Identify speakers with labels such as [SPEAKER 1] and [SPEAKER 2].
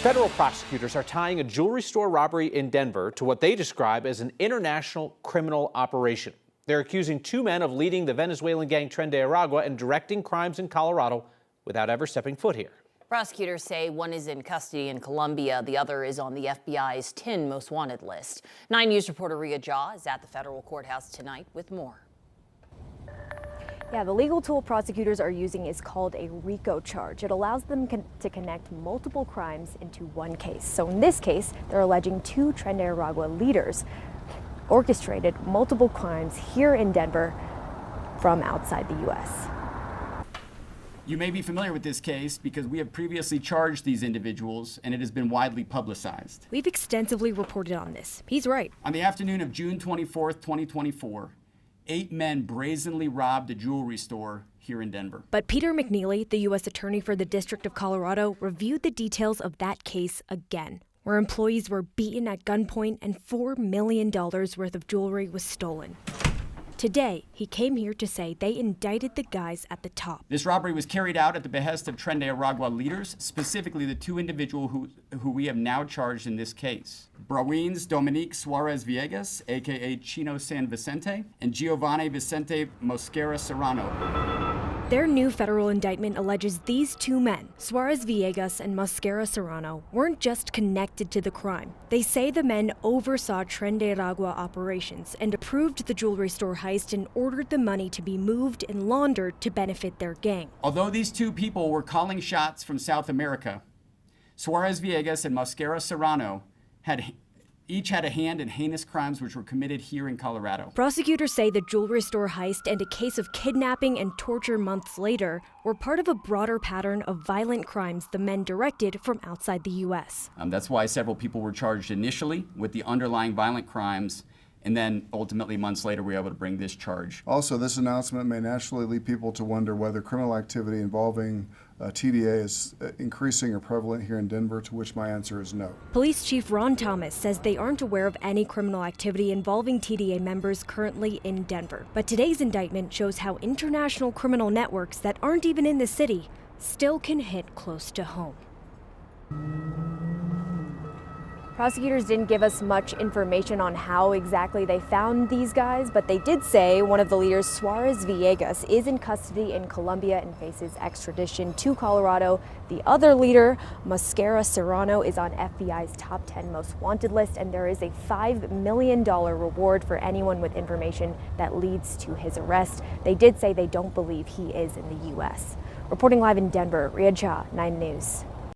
[SPEAKER 1] Federal prosecutors are tying a jewelry store robbery in Denver to what they describe as an international criminal operation. They're accusing two men of leading the Venezuelan gang Tren de Aragua and directing crimes in Colorado without ever stepping foot here.
[SPEAKER 2] Prosecutors say one is in custody in Colombia. The other is on the FBI's 10 most wanted list. 9 News reporter Ria Jaw is at the federal courthouse tonight with more.
[SPEAKER 3] Yeah, the legal tool prosecutors are using is called a RICO charge. It allows them to connect multiple crimes into one case. So in this case, they're alleging two Tren de Aragua leaders orchestrated multiple crimes here in Denver from outside the U.S.
[SPEAKER 4] You may be familiar with this case because we have previously charged these individuals and it has been widely publicized.
[SPEAKER 3] We've extensively reported on this. He's right.
[SPEAKER 4] On the afternoon of June 24th, 2024, 8 men brazenly robbed a jewelry store here in Denver.
[SPEAKER 3] But Peter McNeely, the U.S. Attorney for the District of Colorado, reviewed the details of that case again, where employees were beaten at gunpoint and $4 million worth of jewelry was stolen. Today, he came here to say they indicted the guys at the top.
[SPEAKER 4] This robbery was carried out at the behest of Tren de Aragua leaders, specifically the two individuals who we have now charged in this case. Brawins Dominique Suarez Villegas, aka Chino San Vicente, and Giovanni Vicente Mosquera Serrano.
[SPEAKER 3] Their new federal indictment alleges these two men, Suarez Villegas and Mosquera Serrano, weren't just connected to the crime. They say the men oversaw Tren de Aragua operations and approved the jewelry store heist and ordered the money to be moved and laundered to benefit their gang.
[SPEAKER 4] Although these two people were calling shots from South America, Suarez Villegas and Mosquera Serrano each had a hand in heinous crimes which were committed here in Colorado.
[SPEAKER 3] Prosecutors say the jewelry store heist and a case of kidnapping and torture months later were part of a broader pattern of violent crimes the men directed from outside the U.S.
[SPEAKER 4] That's why several people were charged initially with the underlying violent crimes, and then ultimately months later we were able to bring this charge.
[SPEAKER 5] Also, this announcement may naturally lead people to wonder whether criminal activity involving TDA is increasing or prevalent here in Denver, to which my answer is no.
[SPEAKER 3] Police Chief Ron Thomas says they aren't aware of any criminal activity involving TDA members currently in Denver. But today's indictment shows how international criminal networks that aren't even in the city still can hit close to home. Prosecutors didn't give us much information on how exactly they found these guys, but they did say one of the leaders, Suarez Villegas, is in custody in Colombia and faces extradition to Colorado. The other leader, Mosquera Serrano, is on FBI's top 10 most wanted list, and there is a $5 million reward for anyone with information that leads to his arrest. They did say they don't believe he is in the U.S. Reporting live in Denver, Ria Jaw, 9 News.